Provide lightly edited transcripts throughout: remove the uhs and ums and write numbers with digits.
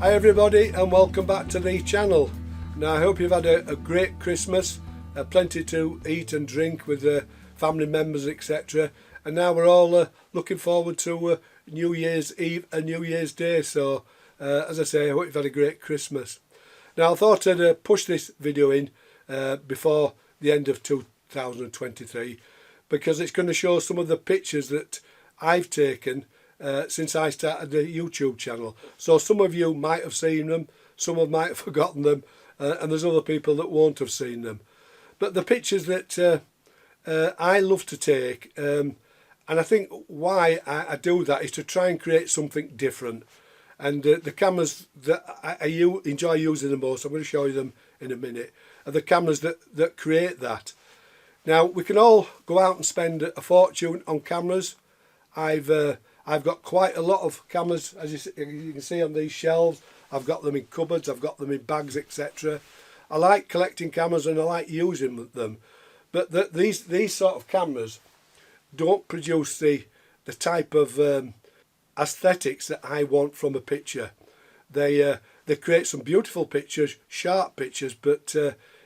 Hi everybody and welcome back to the channel. Now I hope you've had a great Christmas, plenty to eat and drink with family members, etc. And now we're all looking forward to New Year's Eve and New Year's Day. So as I say, I hope you've had a great Christmas. Now I thought I'd push this video in before the end of 2023 because it's going to show some of the pictures that I've taken since I started the YouTube channel. So some of you might have seen them, some might have forgotten them, and there's other people that won't have seen them. But the pictures that I love to take, and I think why I do that is to try and create something different. And the cameras that I enjoy using the most, I'm going to show you them in a minute, are the cameras that create that. Now we can all go out and spend a fortune on cameras. I've got quite a lot of cameras, as you can see on these shelves. I've got them in cupboards, I've got them in bags, etc. I like collecting cameras and I like using them, but these sort of cameras don't produce the type of aesthetics that I want from a picture. They create some beautiful pictures, sharp pictures, but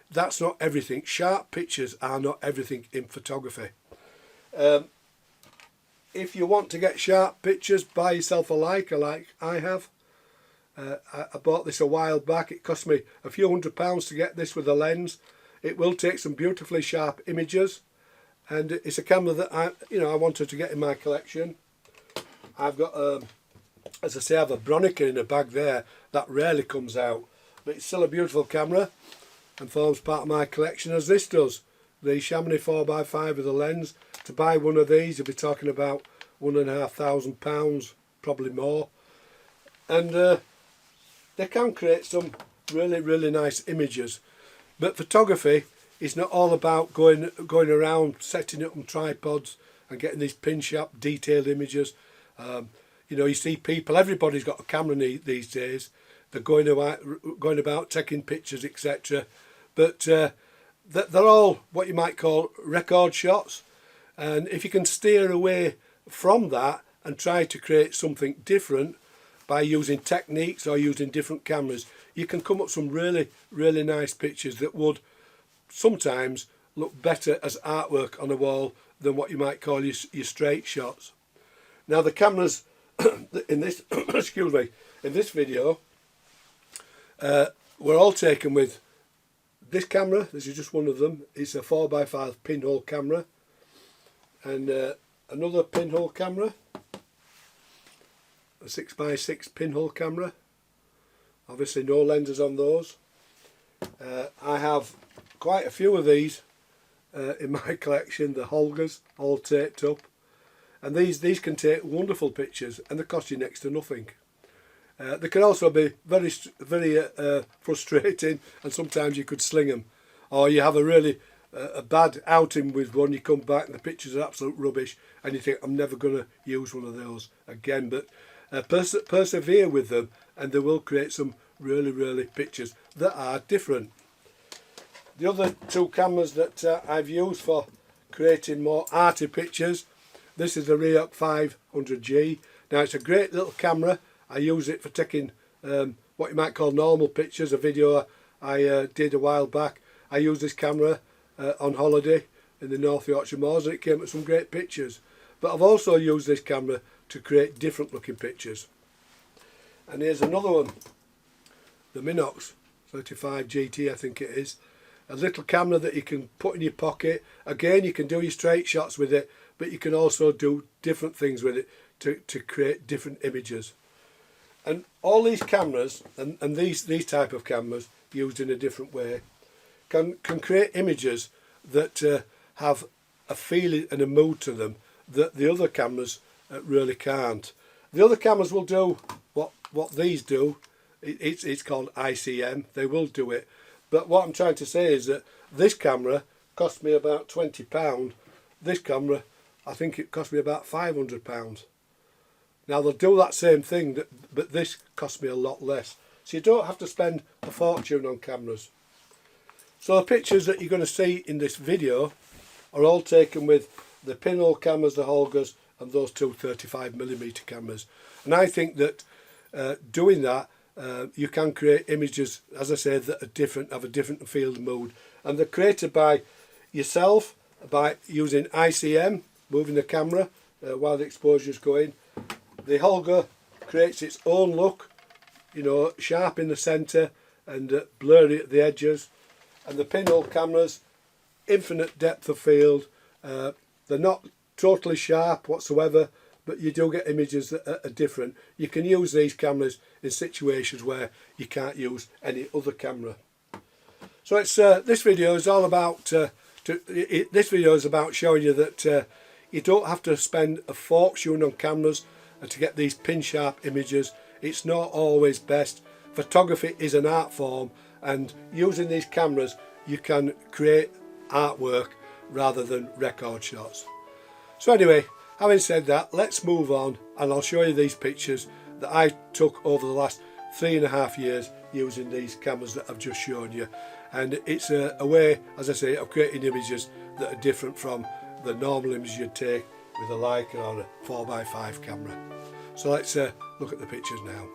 that's not everything. Sharp pictures are not everything in photography. If you want to get sharp pictures, buy yourself a Leica like I have. I bought this a while back. It cost me a few £100 to get this with a lens. It will take some beautifully sharp images, and it's a camera that I wanted to get in my collection. I've got, as I say, I have a Bronica in a bag there that rarely comes out, but it's still a beautiful camera and forms part of my collection, as this does. The Chamonix 4x5 with a lens. To buy one of these you'll be talking about £1,500, probably more, and they can create some really nice images. But photography is not all about going around setting it on tripods and getting these pin sharp detailed images. You see people, everybody's got a camera these days. They're going about taking pictures, etc. But they're all what you might call record shots. And if you can steer away from that and try to create something different by using techniques or using different cameras, you can come up with some really nice pictures that would sometimes look better as artwork on a wall than what you might call your straight shots. Now the cameras in this excuse me, in this video were all taken with this camera. This is just one of them. It's a 4x5 pinhole camera. And another pinhole camera, a 6x6 pinhole camera. Obviously no lenses on those. I have quite a few of these in my collection, the Holgas, all taped up. And these can take wonderful pictures and they cost you next to nothing. They can also be very frustrating, and sometimes you could sling them. Or you have a bad outing with one, you come back and the pictures are absolute rubbish and you think, I'm never going to use one of those again. But persevere with them and they will create some really pictures that are different. The other two cameras that I've used for creating more arty pictures, this is the Reoc 500G. Now it's a great little camera. I use it for taking what you might call normal pictures. A video I did a while back, I used this camera on holiday in the North Yorkshire Moors, and it came with some great pictures. But I've also used this camera to create different looking pictures. And here's another one, the Minox 35 GT I think it is. A little camera that you can put in your pocket. Again, you can do your straight shots with it, but you can also do different things with it to create different images. And all these cameras and these type of cameras used in a different way can create images that have a feeling and a mood to them that the other cameras really can't. The other cameras will do what these do. It's called ICM. They will do it. But what I'm trying to say is that this camera cost me about £20. This camera, I think it cost me about £500. Now they'll do that same thing, but this cost me a lot less. So you don't have to spend a fortune on cameras. So the pictures that you're going to see in this video are all taken with the pinhole cameras, the Holgas, and those two 35mm cameras. And I think that doing that you can create images, as I said, that are different, have a different field of mood, and they're created by yourself by using ICM, moving the camera while the exposure is going. The Holga creates its own look, you know, sharp in the centre and blurry at the edges, and the pinhole cameras, infinite depth of field. They're not totally sharp whatsoever, but you do get images that are different. You can use these cameras in situations where you can't use any other camera. So it's this video is all about this video is about showing you that you don't have to spend a fortune on cameras to get these pin sharp images. It's not always best. Photography is an art form, and using these cameras you can create artwork rather than record shots. So anyway, having said that, let's move on, and I'll show you these pictures that I took over the last 3.5 years using these cameras that I've just shown you. And it's a way, as I say, of creating images that are different from the normal images you'd take with a Leica or a 4x5 camera. So let's look at the pictures now.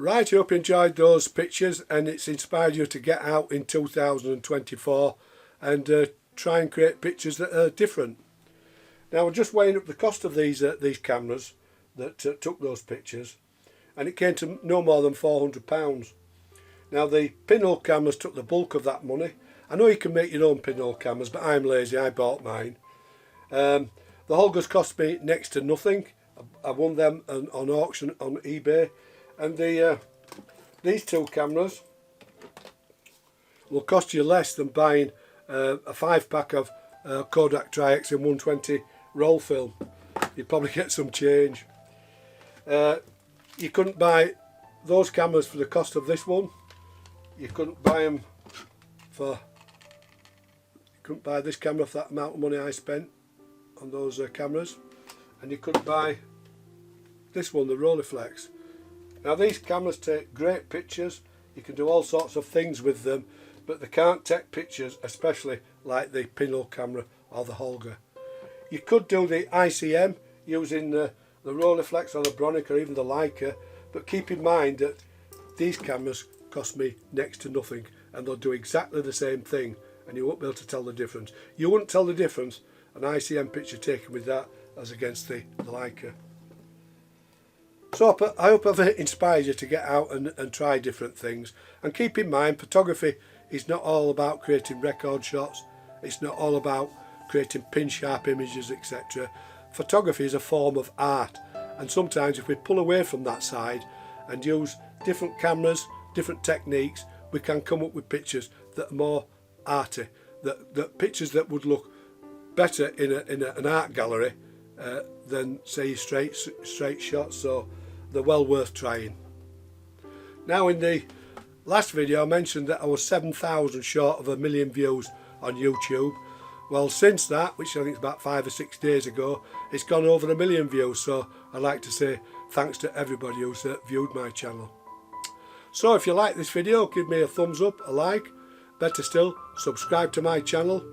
Right, I hope you enjoyed those pictures and it's inspired you to get out in 2024 and try and create pictures that are different. Now we're just weighing up the cost of these cameras that took those pictures, and it came to no more than £400. Now the pinhole cameras took the bulk of that money. I know you can make your own pinhole cameras, but I'm lazy, I bought mine. The Holgas cost me next to nothing. I won them on auction on eBay, and these two cameras will cost you less than buying a 5-pack of Kodak Tri-X in 120 roll film. You'd probably get some change. You couldn't buy those cameras for the cost of this one. You couldn't buy them for. You couldn't buy this camera for that amount of money I spent on those cameras, and you couldn't buy this one, the Rolleiflex. Now these cameras take great pictures. You can do all sorts of things with them, but they can't take pictures, especially like the pinhole camera or the Holga. You could do the ICM using the Rolleiflex or the Bronick or even the Leica, but keep in mind that these cameras cost me next to nothing and they'll do exactly the same thing, and you won't be able to tell the difference. You wouldn't tell the difference an ICM picture taken with that as against the Leica. So I hope I've inspired you to get out and try different things, and keep in mind photography is not all about creating record shots, it's not all about creating pin sharp images, etc. Photography is a form of art, and sometimes if we pull away from that side and use different cameras, different techniques, we can come up with pictures that are more arty, that pictures that would look better in an art gallery than say straight shots, so they're well worth trying. Now in the last video I mentioned that I was 7,000 short of 1 million views on YouTube. Well, since that, which I think is about 5 or 6 days ago, it's gone over 1 million views, so I'd like to say thanks to everybody who's viewed my channel. So if you like this video, give me a thumbs up, a like, better still, subscribe to my channel,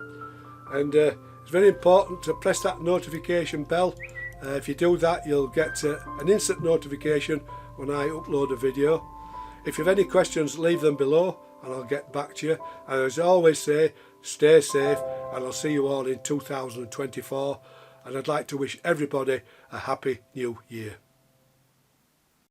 and it's very important to press that notification bell. If you do that, you'll get an instant notification when I upload a video. If you have any questions, leave them below and I'll get back to you. And as I always say, stay safe, and I'll see you all in 2024. And I'd like to wish everybody a happy new year.